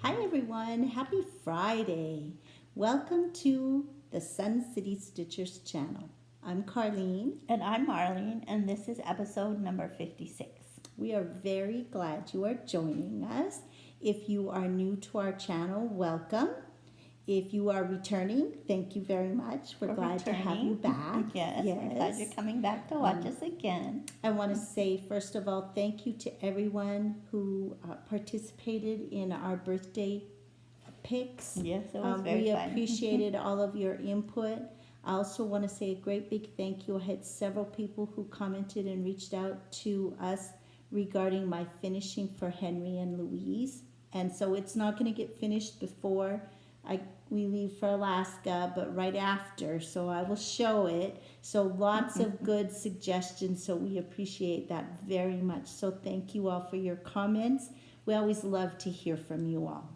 Hi everyone, happy Friday. Welcome to the Sun City Stitchers channel. I'm Carlene. And I'm Marlene, and this is episode number 56. We are very glad you are joining us. If you are new to our channel, welcome. If you are returning, thank you very much. We're glad to have you back. Yes, we're glad you're coming back to watch us again. I want to say, first of all, thank you to everyone who participated in our birthday pics. Yes, it was very We fun. appreciated all of your input. I also want to say a great big thank you. I had several people who commented and reached out to us regarding my finishing for Henry and Louise. And so it's not going to get finished before we leave for Alaska, but right after, so I will show it. So lots of good suggestions, so we appreciate that very much. So thank you all for your comments. We always love to hear from you all.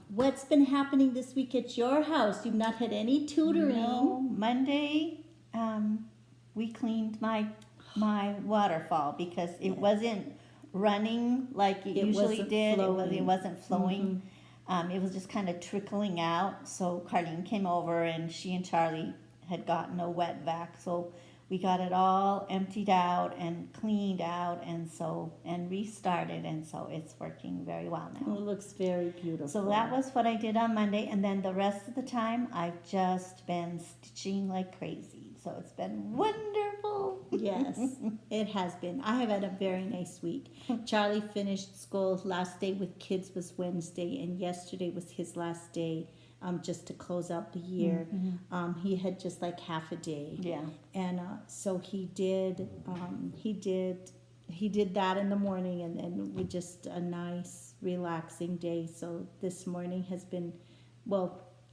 What's been happening this week at your house? You've not had any tutoring. No, Monday, we cleaned my waterfall because it wasn't running like it usually did. It wasn't flowing. It was just kind of trickling out. So Carlene came over and she and Charlie had gotten a wet vac. So we got it all emptied out and cleaned out and restarted. And so it's working very well now. It looks very beautiful. So that was what I did on Monday. And then the rest of the time, I've just been stitching like crazy. So it's been wonderful. Yes, it has been. I have had a very nice week. Charlie finished school. Last day with kids was Wednesday, and yesterday was his last day, just to close out the year. He had just like half a day. Yeah. And so he did that in the morning, and then we just a nice relaxing day. So this morning has been,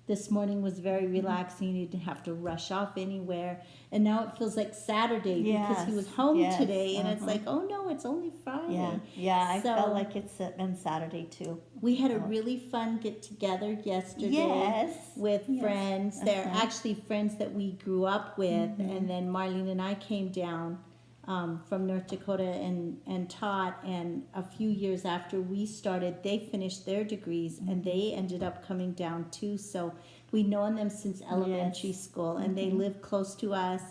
this morning was very relaxing. You didn't have to rush off anywhere. And now it feels like Saturday because he was home today. And it's like, oh no, it's only Friday. Yeah, I felt like it's been Saturday too. We had a really fun get-together yesterday with friends. They're actually friends that we grew up with. And then Marlene and I came down from North Dakota and taught, and a few years after we started, they finished their degrees and they ended up coming down too. So we've known them since elementary school, and they live close to us.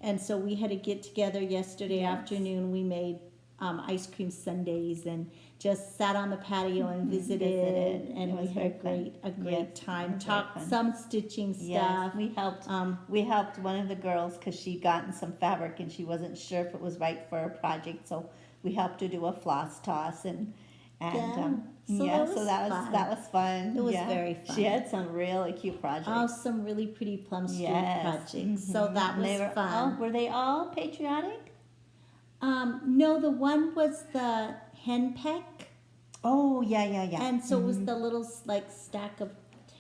And so we had a get together yesterday afternoon. We made ice cream sundaes and just sat on the patio and visited, and we had a great time. Talked some stitching stuff. We helped one of the girls because she'd gotten some fabric and she wasn't sure if it was right for a project, so we helped her do a floss toss so that was fun. It was very fun. She had some really cute projects. Oh, some really pretty plum-stitch projects. So that was fun. Were they all patriotic? No, the one was the hen peck. Oh, yeah. And so it was the little like stack of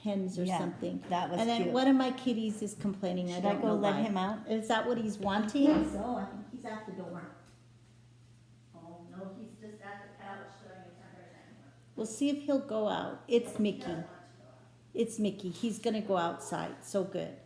hens or something. That was cute. And then one of my kitties is complaining. Should I go let him out? Is that what he's wanting? So I think he's at the door. Oh no, he's just at the couch showing a temperature. We'll see if he'll go out. It's Mickey. It's Mickey. He's gonna go outside. So good.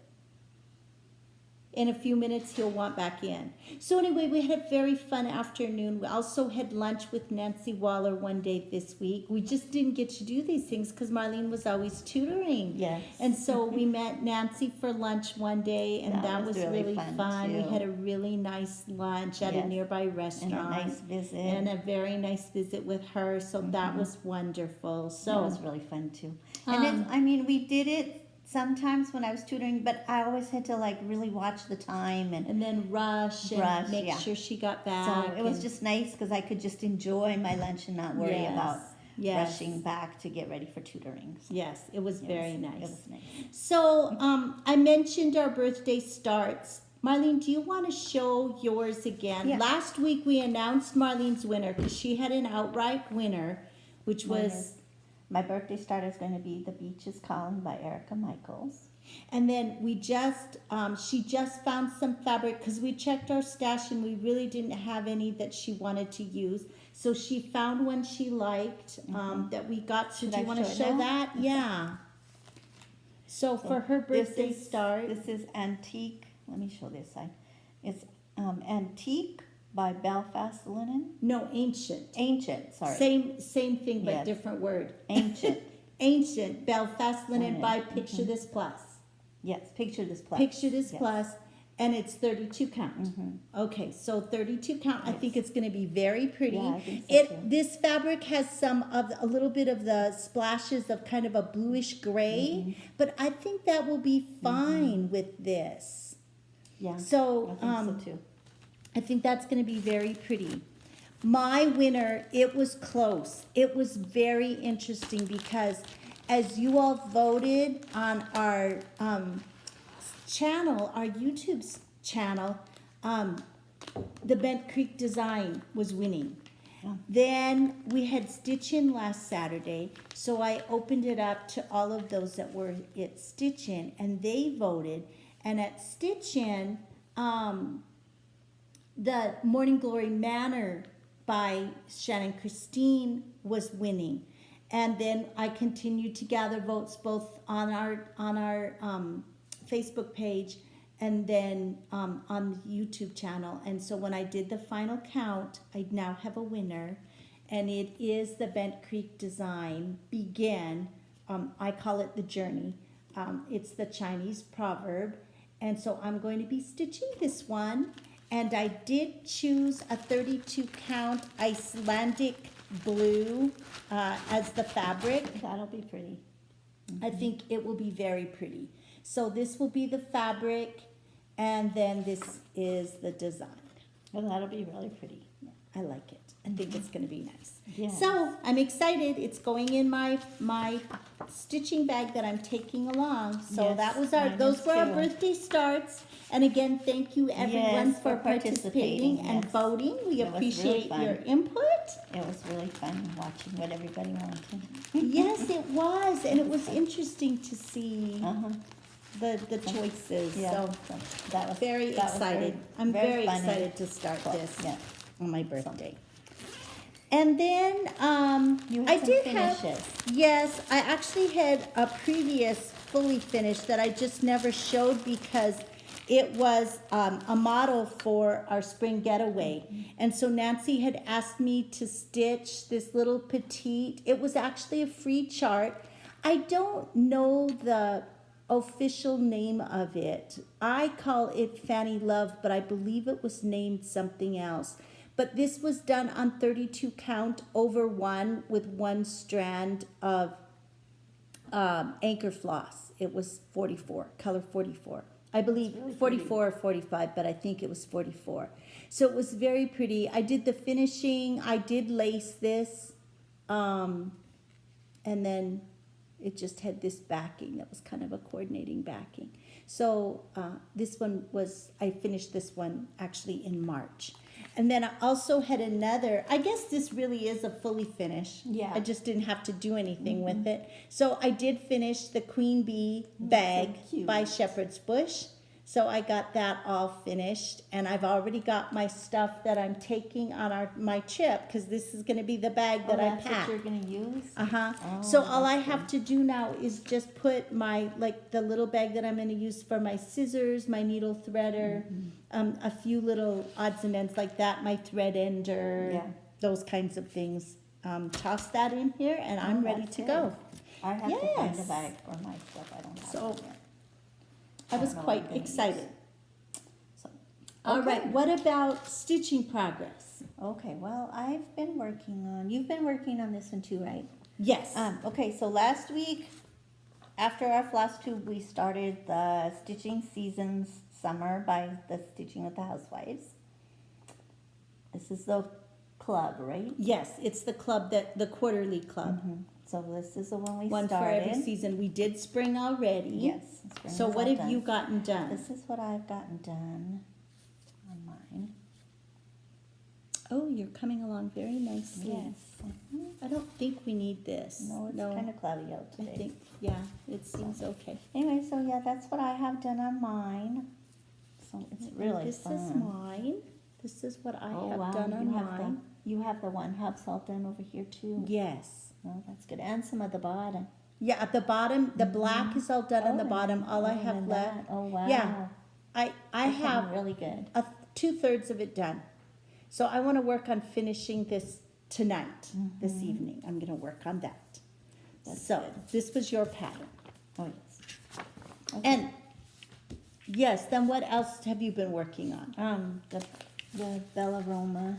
In a few minutes, he'll want back in. So anyway, we had a very fun afternoon. We also had lunch with Nancy Waller one day this week. We just didn't get to do these things because Marlene was always tutoring. Yes. And so we met Nancy for lunch one day, and that was really fun. Too. We had a really nice lunch at a nearby restaurant. And a nice visit. And a very nice visit with her. So that was wonderful. So that was really fun too. And we did it sometimes when I was tutoring, but I always had to like really watch the time and then rush and make sure she got back. So it was just nice because I could just enjoy my lunch and not worry about rushing back to get ready for tutoring. So yes, it was very nice. It was nice. So I mentioned our birthday starts. Marlene, do you want to show yours again? Yeah. Last week we announced Marlene's winner because she had an outright winner, which was... My birthday start is going to be The Beach is Calling by Erica Michaels. And then she just found some fabric because we checked our stash and we really didn't have any that she wanted to use. So she found one she liked that we got. So do you want to show that? Yeah. So for her birthday start. This is Antique. Let me show this side. It's Antique by Belfast Linen. No, ancient. Ancient, sorry. Same thing, but Yes. different word. Ancient. Ancient Belfast Linen Linen. by Picture This Plus. Yes, Picture This Plus. Picture This Yes. Plus, and it's 32 count. Okay, so 32 count. I think it's going to be very pretty. Yeah, I think so too. This fabric has a little bit of the splashes of kind of a bluish gray, but I think that will be fine with this. Yeah, So, I think so too. I think that's going to be very pretty. My winner, it was close. It was very interesting because as you all voted on our channel, our YouTube channel, the Bent Creek design was winning. Yeah. Then we had Stitch In last Saturday, so I opened it up to all of those that were at Stitch In, and they voted. And at Stitch In, the Morning Glory Manor by Shannon Christine was winning. And then I continued to gather votes both on our Facebook page and then on the YouTube channel. And so when I did the final count, I now have a winner, and it is the Bent Creek design, Begin. I call it the journey. It's the Chinese proverb. And so I'm going to be stitching this one. And I did choose a 32 count Icelandic blue as the fabric. That'll be pretty. I think it will be very pretty. So this will be the fabric, and then this is the design. Well, that'll be really pretty. I like it. I think it's going to be nice. Yes. So I'm excited. It's going in my stitching bag that I'm taking along. So Yes, that was mine those is were our too. birthday starts. And again, thank you everyone Yes, for for participating participating, and yes. voting. We It was really appreciate fun. your input. It was really fun watching what everybody wanted. Yes, it was, and it was interesting to see Uh-huh. the choices. Yeah. So That was very that was excited. I'm very funny. excited to start Cool. this Yeah. on my birthday. And then You had I some did finishes. have, yes, I actually had a previous fully finished that I just never showed because it was a model for our spring getaway. And so Nancy had asked me to stitch this little petite. It was actually a free chart. I don't know the official name of it. I call it Fanny Love, but I believe it was named something else. But this was done on 32 count over 1 with 1 strand of anchor floss. It was 44, color 44. I believe really 44 or 45, but I think it was 44. So it was very pretty. I did the finishing. I did lace this. And then it just had this backing that was kind of a coordinating backing. So this one was, I finished this one actually in March. And then I also had another, I guess this really is a fully finish. Yeah. I just didn't have to do anything with it. So I did finish the Queen Bee bag cute. by Shepherd's Bush. So I got that all finished, and I've already got my stuff that I'm taking on my trip, because this is going to be the bag that I That's pack. what you're gonna use? Uh-huh. Oh, So all I that's have to do now is just put my, like, the little bag that I'm going to use for my scissors, my needle threader, a few little odds and ends like that, my thread ender, Yeah. those kinds of things. Toss that in here, and I'm ready that's to good. go. I have to find a Yes. bag for my stuff. I don't have So, one yet. I was don't know what quite I'm gonna excited. So, All okay. right, what about stitching progress? Okay, well, you've been working on this one too, right? Yes. Okay, so last week, after our Flosstube, we started the Stitching Seasons Summer by the Stitching with the Housewives. This is the club, right? Yes, it's the club, the quarterly club. So this is the one we One started. for every season. We did spring already. Yes. spring So is what all have you gotten done? This is what I've gotten done on mine. Oh, you're coming along very nicely. Yes. I don't think we need this. No, it's kind of cloudy out I today. think, yeah, it seems okay. Anyway, so yeah, that's what I have done on mine. So it's really This fun. is mine. This is what I Oh have wow, done on you have mine. you have the one hubs all done over here too. Yes. Oh, that's good. And some at the bottom. Yeah, at the bottom, the black is all done on the Oh, bottom. All I and have then left. that. Oh wow. Yeah, I That's have really good. 2/3 of it done. So I want to work on finishing this tonight, this evening. I'm going to work on that. So this was your pattern. Oh, yes. Okay. And yes, then what else have you been working on? The Bella Roma.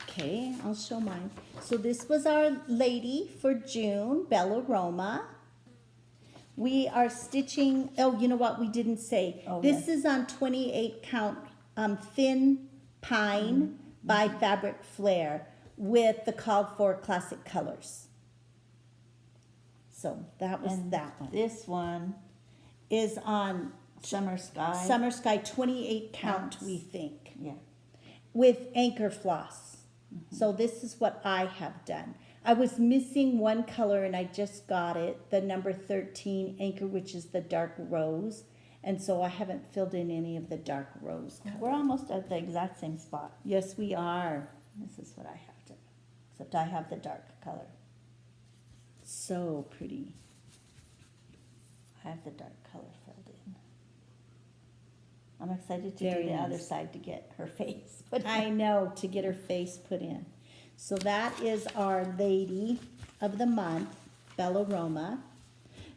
Okay, I'll show mine. So this was our lady for June, Bella Roma. We are stitching, oh, you know what we didn't say? Oh, This yes. is on 28 count thin pine by Fabric Flair with the called for classic colors. So that was And that one. This one, Is on Summer Sky. Summer Sky 28 count, Counts. we think, Yeah. with anchor floss. So this is what I have done. I was missing one color and I just got it, the number 13 anchor, which is the dark rose. And so I haven't filled in any of the dark rose color. We're almost at the exact same spot. Yes, we are. This is what I have to, except I have the dark color. So pretty. I have the dark color filled in. I'm excited to Very do the other nice. side to get her face. But I know, to get her face put in. So that is our lady of the month, Bella Roma.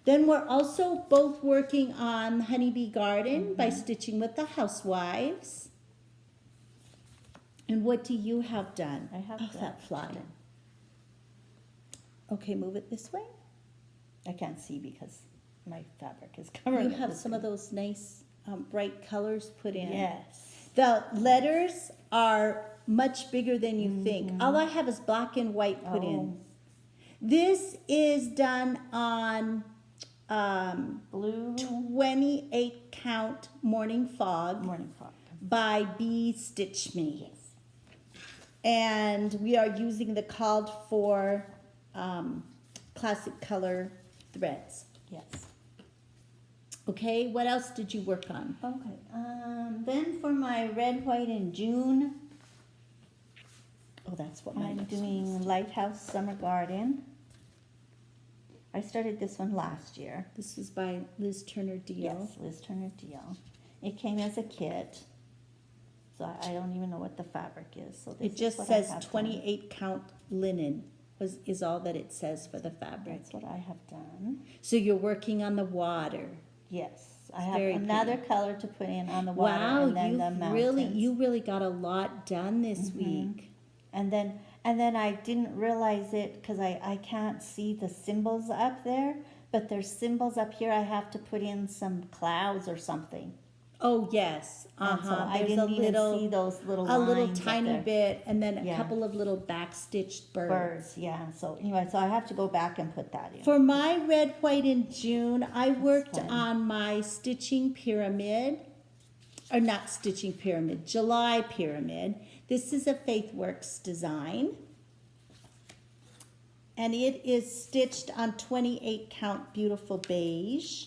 Then we're also both working on Honeybee Garden by stitching with the Housewives. And what do you have done? I have that fly. done. Okay, move it this way. I can't see because my fabric is covering You it have with some the- of those nice bright colors put in. Yes. The letters are much bigger than you think. All I have is black and white put in. This is done on Blue 28 count Morning Fog Morning Fog. by B Stitch Me. Yes. And we are using the called for classic color threads. Yes. Okay, what else did you work on? Okay. Then for my red, white, and June, Oh, that's what my I'm next one is. doing Lighthouse Summer Garden. I started this one last year. This is by Liz Turner Diehl. Yes, Liz Turner Diehl. It came as a kit, so I don't even know what the fabric is. So this It just is what I says have done. 28 count linen is all that it says for the fabric. That's what I have done. So you're working on the water. Yes, I It's have very another color to put in on the water, Wow, and then the mountains. you really got a lot done this week. And then I didn't realize it because I can't see the symbols up there, but there's symbols up here. I have to put in some clouds or something. Oh yes, And so I There's didn't a even little, see those little a little lines up tiny there. bit, and then a Yeah. couple of little backstitched birds. Birds, yeah. So anyway, so I have to go back and put that in. For my red, white, and June, I worked fun. on my stitching pyramid, or not stitching pyramid, July pyramid. This is a Faithwurks design. And it is stitched on 28 count beautiful beige.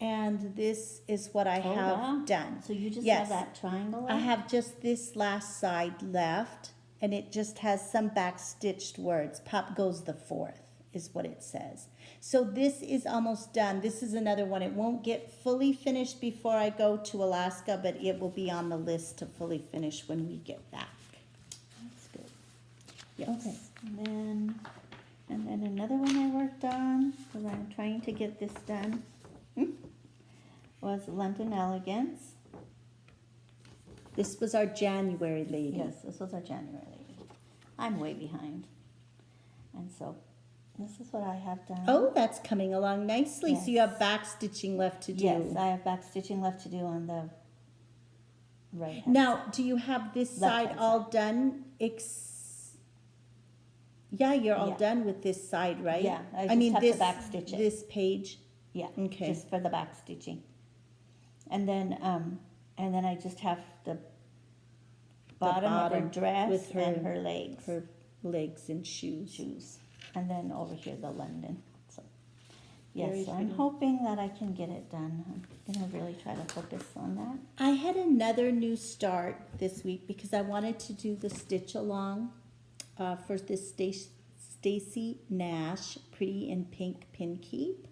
And this is what I Oh, have wow. done. So you just Yes. have that triangle? I up? have just this last side left, and it just has some back stitched words. Pop goes the fourth is what it says. So this is almost done. This is another one. It won't get fully finished before I go to Alaska, but it will be on the list to fully finish when we get back. That's good. Yes. Okay, and then another one I worked on, because I'm trying to get this done, was London Elegance. This was our January lady. Yes, this was our January lady. I'm way behind. And so, this is what I have done. Oh, that's coming along nicely. So you Yes. have back stitching left to do. Yes, I have back stitching left to do on the right hand Now, do you have this Left side hand all done? Yeah, you're all Yeah. done with this side, right? Yeah, I just have to back stitch it. This page. Yeah, Okay. just for the back stitching. And then I just have the bottom of her bottom dress with her- and her legs. Her legs and shoes. And then over here the London. So Very yes, so I'm pretty. hoping that I can get it done. I'm gonna really try to focus on that. I had another new start this week because I wanted to do the stitch along for this Stacy Nash Pretty in Pink Pin Keep.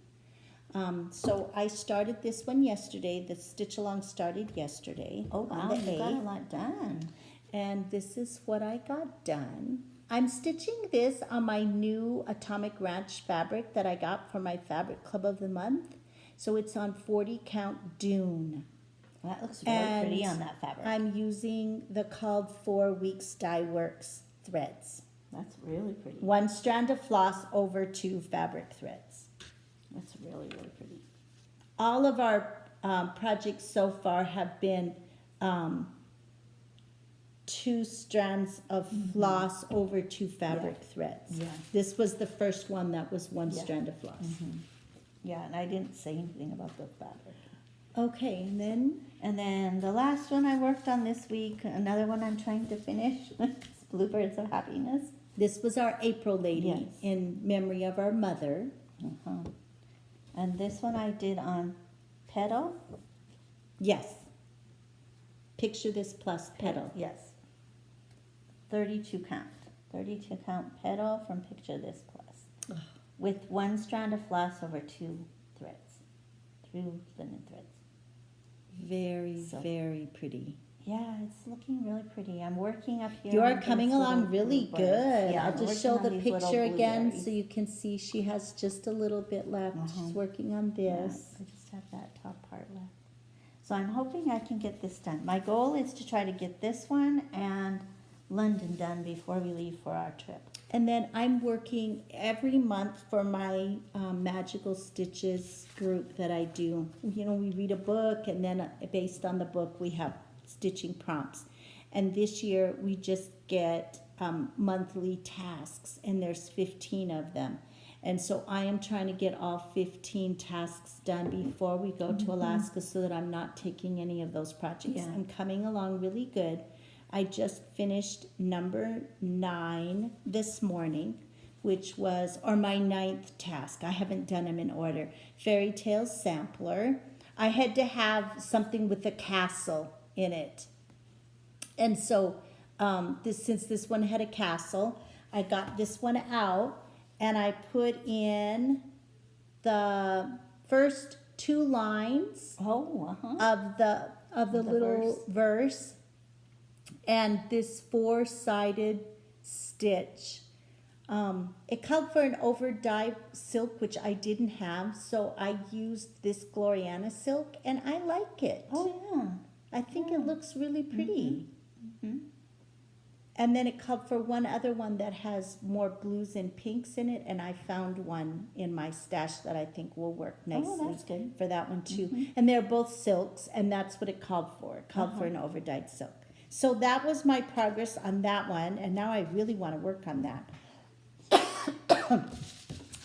So I started this one yesterday. The stitch along started yesterday. Oh, wow, on the you got a 8th. lot done. And this is what I got done. I'm stitching this on my new Atomic Ranch fabric that I got for my Fabric Club of the Month. So it's on 40 count Dune. That looks really pretty on that fabric. I'm using the called 4 Weeks Dieworks threads. That's really pretty. 1 strand of floss over 2 fabric threads. That's really, really pretty. All of our projects so far have been 2 strands of floss over 2 fabric threads. Yeah. This was the first one that was 1 Yeah. strand of floss. Yeah, and I didn't say anything about the fabric. Okay, and then the last one I worked on this week, another one I'm trying to finish, is Bluebirds of Happiness. this was our April lady Yes. in memory of our mother. And this one I did on petal. Yes. Picture this plus petal. Yes. 32 count. 32 count petal from Picture This Plus. With 1 strand of floss over 2 threads. 2 linen threads. Very, So- very pretty. Yeah, it's looking really pretty. I'm working up here. You are on coming these along little really bluebirds. good. Yeah, I'll I'm just show working the on these little picture again blueberries. so you can see she has just a little bit left. She's working on this. Yeah, I just have that top part left. So I'm hoping I can get this done. My goal is to try to get this one and London done before we leave for our trip. And then I'm working every month for my Magical Stitches group that I do. You know, we read a book and then based on the book we have stitching prompts. And this year we just get monthly tasks and there's 15 of them. And so I am trying to get all 15 tasks done before we go to Alaska so that I'm not taking any of those projects. Yeah. I'm coming along really good. I just finished number 9 this morning, which was, or my 9th task. I haven't done them in order. Fairy Tale Sampler. I had to have something with a castle in it. And so since this one had a castle, I got this one out and I put in the first 2 lines Oh, of the little verse and this 4-sided stitch. It called for an overdyed silk, which I didn't have, so I used this Gloriana silk, and I like it. Oh, yeah. I think it looks really pretty. And then it called for one other one that has more blues and pinks in it, and I found one in my stash that I think will work nicely that's good. for that one too. And they're both silks, and that's what it called for. It called for an overdyed silk. So that was my progress on that one, and now I really want to work on that.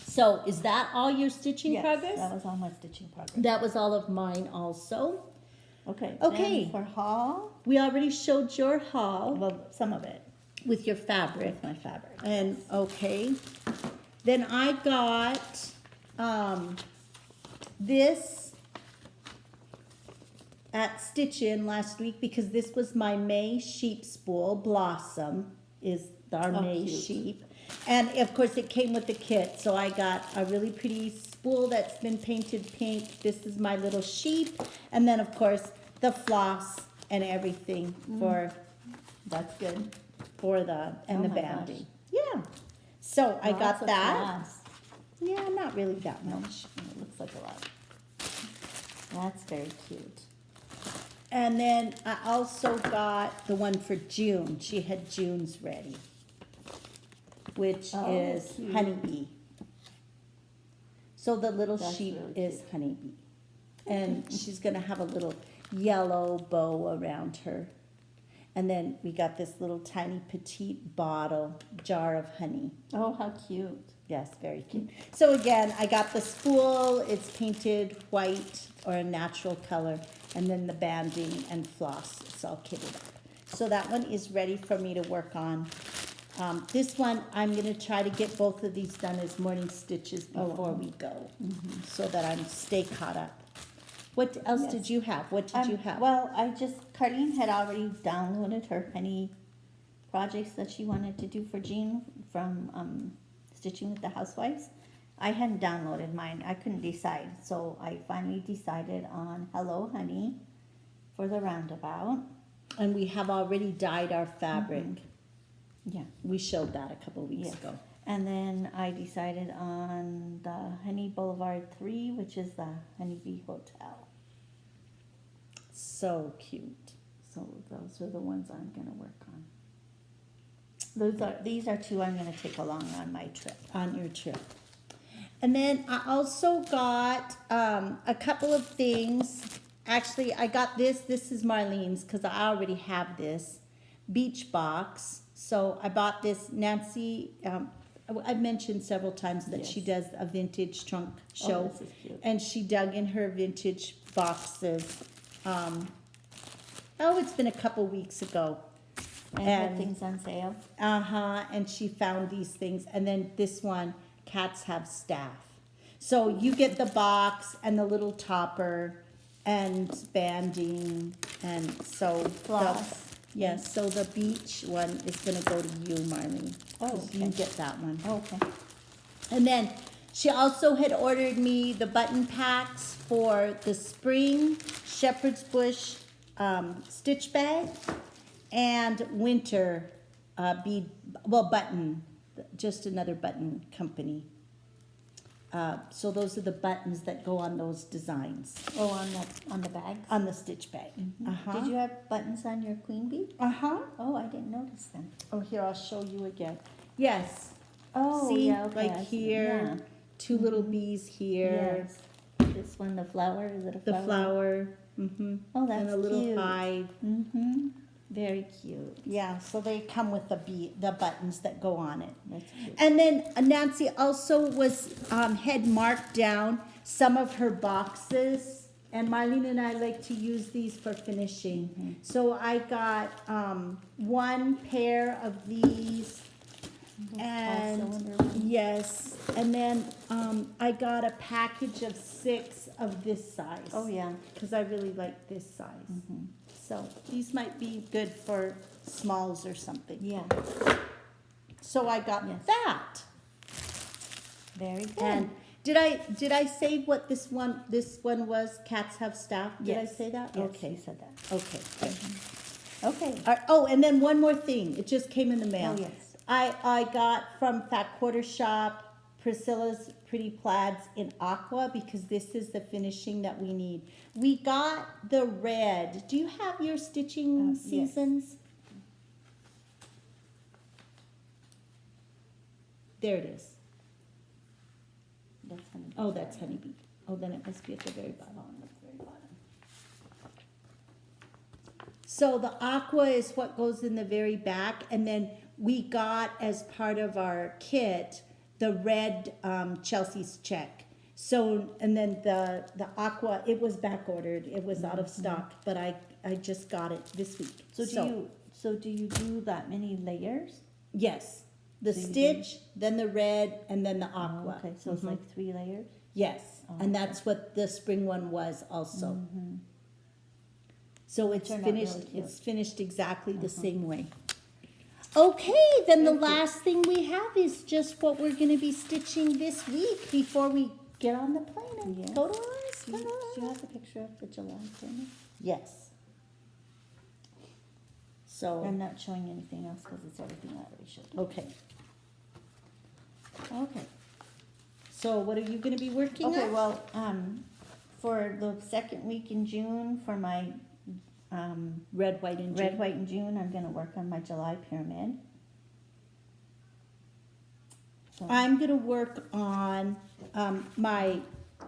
So is that all your stitching Yes, progress? that was all my stitching progress. That was all of mine also. Okay. Okay. Then for haul, We already showed your haul well, some of it with your fabric. with my fabric. And okay, then I got this at Stitch In last week because this was my May sheep spool. Blossom is our May cute. sheep. And of course it came with the kit, so I got a really pretty spool that's been painted pink. This is my little sheep, and then of course the floss and everything for That's good. the Oh the my banding. Yeah. So I Lots got of that. floss. Yeah, not really that much. It looks like a lot. That's very cute. And then I also got the one for June. She had June's ready, which Oh, is cute. honeybee. So the little That's sheep really is honeybee. And she's going to have a little yellow bow around her. And then we got this little tiny petite bottle, jar of honey. Oh, how cute. Yes, very cute. So again, I got the spool. It's painted white or a natural color. And then the banding and floss. It's all kitted up. So that one is ready for me to work on. This one, I'm going to try to get both of these done as morning stitches before we go. So that I stay caught up. What else Yes. did you have? What did you have? Well, Carlene had already downloaded her honey projects that she wanted to do for Jean from Stitching with the Housewives. I hadn't downloaded mine. I couldn't decide. So I finally decided on Hello Honey for the roundabout. And we have already dyed our fabric. Yeah. We showed that a couple weeks Yes. ago. And then I decided on the Honey Boulevard 3, which is the Honeybee Hotel. So cute. So those are the ones I'm going to work on. These are two I'm going to take along on my trip. On your trip. And then I also got a couple of things. Actually, I got this. This is Marlene's because I already have this beach box. So I bought this. Nancy, I've mentioned several times that she does a vintage trunk show. This is cute. And she dug in her vintage boxes. It's been a couple weeks ago. And had things on sale. And she found these things. And then this one, Cats Have Staff. So you get the box and the little topper and banding, and so Floss. Yes, so the beach one is gonna go to you, Marlene. Oh, 'cause okay. You get that one. Okay. And then she also had ordered me the button packs for the spring shepherd's bush stitch bag and winter button, just another button company. So those are the buttons that go on those designs, Oh, on the bags? on the stitch bag. Did you have buttons on your queen bee? Oh, I didn't notice them. Oh, here, I'll show you again. Yes. Oh, See, yeah, okay. like I see. here, two little bees here, Yes. This one, the flower, is it a flower? the flower, mm-hmm. Oh, that's And a little cute. hive. Mm-hmm. Very cute. Yeah, so they come with the buttons that go on it. That's cute. And then Nancy also had marked down some of her boxes, and Marlene and I like to use these for finishing. So I got one pair of these, and cylinder ones. yes, and then I got a package of 6 of this size. Oh, yeah. Because I really like this size. So these might be good for smalls or something. Yeah. So I got Yes. that. Very good. And did I say what this one was? Cats Have Staff. Did I say that? Yes, Okay. you said that. Okay. Good. Okay. Oh, and then one more thing. It just came in the mail. Oh, yes. I got from Fat Quarter Shop Priscilla's Pretty Plaids in aqua because this is the finishing that we need. We got the red. Do you have your stitching Yes. seasons? There it is. That's honeybee. Oh, that's honeybee. Oh, then it must be at the very bottom. So the aqua is what goes in the very back, and then we got as part of our kit the red Chelsea's check. So, and then the aqua, it was back ordered. It was out of stock, but I just got it this week. So do you do that many layers? Yes, the So you stitch, then the red, and then the aqua. Okay, so it's like 3 layers? Yes, Oh, and okay. that's what the spring one was also. So it's Turned out finished. really cute. It's finished exactly the same way. Okay, then the last thing we have is just what we're going to be stitching this week before we get on the plane and Yes. go to Do Alaska. you have the picture of the July planner? Yes. So I'm not showing anything else because it's everything I already showed. okay. Okay. So what are you going to be working Okay, on? well, for the second week in June, for my Red, white, and red, June. white, and June, I'm gonna work on my July pyramid. So, I'm going to work on my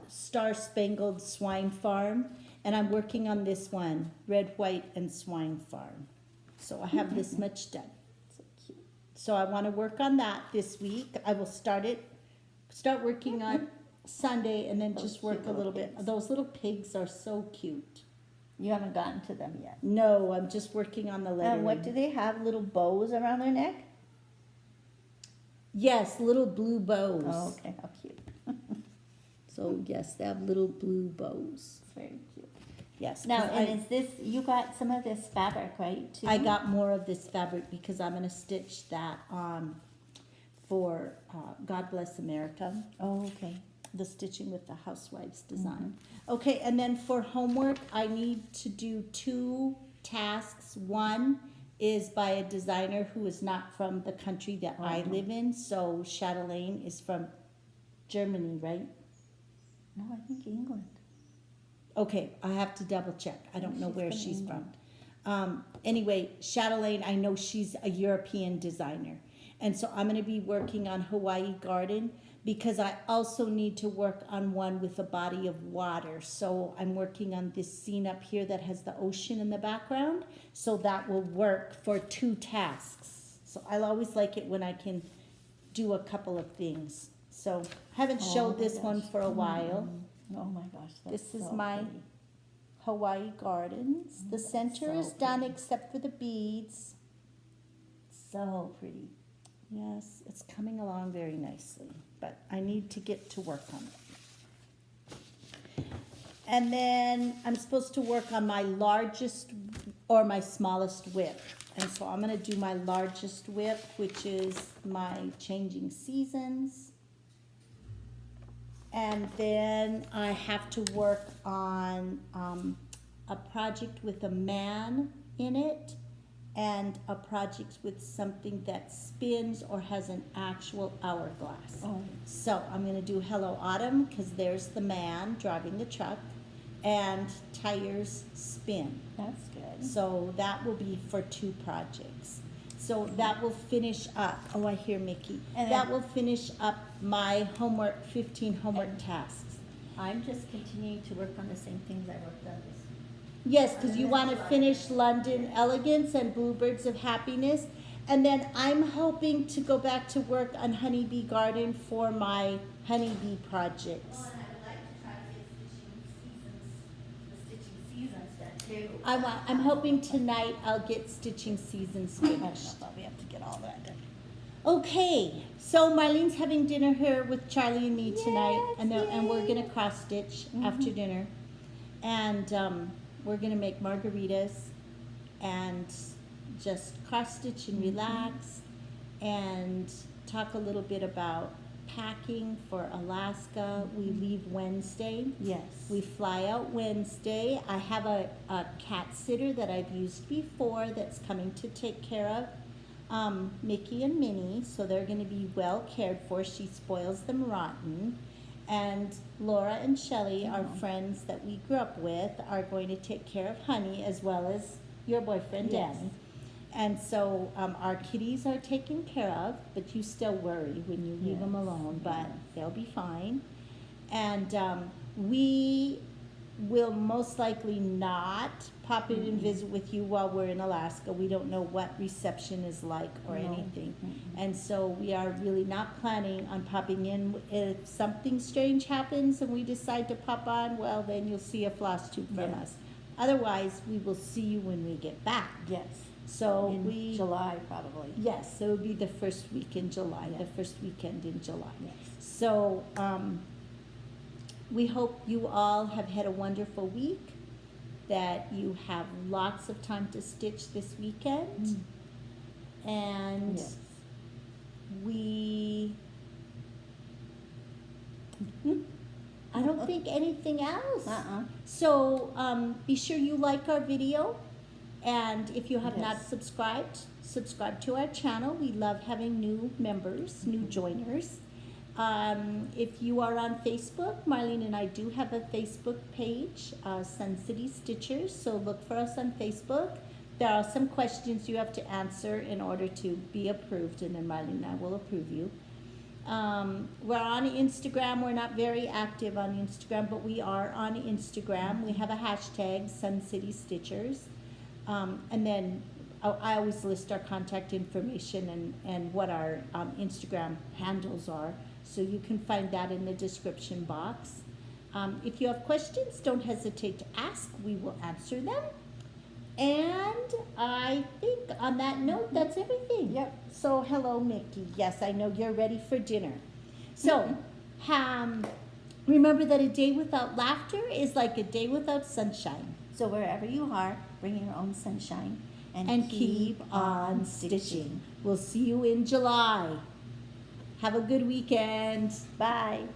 Star Spangled Swine Farm, and I'm working on this one, Red, White, and Swine Farm. So I have this much done. so cute. So I want to work on that this week. I will start working on Sunday, and then Those just work cute a little little bit. pigs. Those little pigs are so cute. You haven't gotten to them yet. No, I'm just working on the lettering. And what do they have? Little bows around their neck? Yes, little blue bows. Oh, okay, how cute. So yes, they have little blue bows. It's very cute. Yes. Now, 'cause and is this, you got some of this fabric, right? Too? I got more of this fabric because I'm going to stitch that for God Bless America. Oh, okay. The Stitching with the Housewives design. Okay, and then for homework, I need to do 2 tasks. One is by a designer who is not from the country that I live in. So Chatelaine is from Germany, right? No, I think England. Okay, I have to double check. I don't know where she's England. from. Anyway, Chatelaine, I know she's a European designer. And so I'm going to be working on Hawaii Garden because I also need to work on one with a body of water. So I'm working on this scene up here that has the ocean in the background. So that will work for 2 tasks. So I'll always like it when I can do a couple of things. So I haven't showed this one for a while. Oh my gosh, that's This is so my pretty. Hawaii Gardens. The center so is done except for the beads. So pretty. Yes, it's coming along very nicely, but I need to get to work on it. And then I'm supposed to work on my largest or my smallest WIP. And so I'm going to do my largest WIP, which is my Changing Seasons. And then I have to work on a project with a man in it and a project with something that spins or has an actual hourglass. Oh. So I'm going to do Hello Autumn because there's the man driving the truck and tires spin. That's good. So that will be for 2 projects. So that will finish up, oh, I hear Mickey. And that then- will finish up my homework, 15 homework tasks. I'm just continuing to work on the same things I worked on this. Yes, because you want to finish London Elegance and Bluebirds of Happiness. And then I'm hoping to go back to work on Honeybee Garden for my honeybee projects. Oh, and I would like to try to get the stitching seasons done too. I'm hoping tonight I'll get Stitching Seasons I don't know finished. if we have to get all that done. Okay, so Marlene's having dinner here with Charlie and me tonight, Yes, and we're gonna cross stitch after dinner, and we're gonna make margaritas and just cross stitch and relax, and talk a little bit about packing for Alaska. We leave Wednesday. Yes. We fly out Wednesday. I have a cat sitter that I've used before that's coming to take care of Mickey and Minnie, so they're going to be well cared for. She spoils them rotten. And Laura and Shelley, our friends that we grew up with, are going to take care of Honey as well as your boyfriend, Yes. Danny. And so our kitties are taken care of, but you still worry when you leave them Yes, alone, but yes. they'll be fine. And we will most likely not pop in and visit with you while we're in Alaska. We don't know what reception is like or No. anything. And so we are really not planning on popping in. If something strange happens and we decide to pop on, well, then you'll see a Flosstube from Yes. us. Otherwise, we will see you when we get back. Yes. So In July, probably. yes, so it would be the first week in July, Yeah. the first weekend in July. Yes. So we hope you all have had a wonderful week, that you have lots of time to stitch this weekend. And Yes. I don't think anything else. Uh-uh. So be sure you like our video, and if you have not Yes. subscribe to our channel. We love having new members, new joiners. If you are on Facebook, Marlene and I do have a Facebook page, Sun City Stitchers, so look for us on Facebook. There are some questions you have to answer in order to be approved, and then Marlene and I will approve you. We're on Instagram. We're not very active on Instagram, but we are on Instagram. We have a hashtag, Sun City Stitchers. And then I always list our contact information and what our Instagram handles are. So you can find that in the description box. If you have questions, don't hesitate to ask. We will answer them. And I think on that note, that's everything. Yep. So hello, Mickey. Yes, I know you're ready for dinner. So remember that a day without laughter is like a day without sunshine. So wherever you are, bring your own sunshine And keep on stitching. We'll see you in July. Have a good weekend. Bye.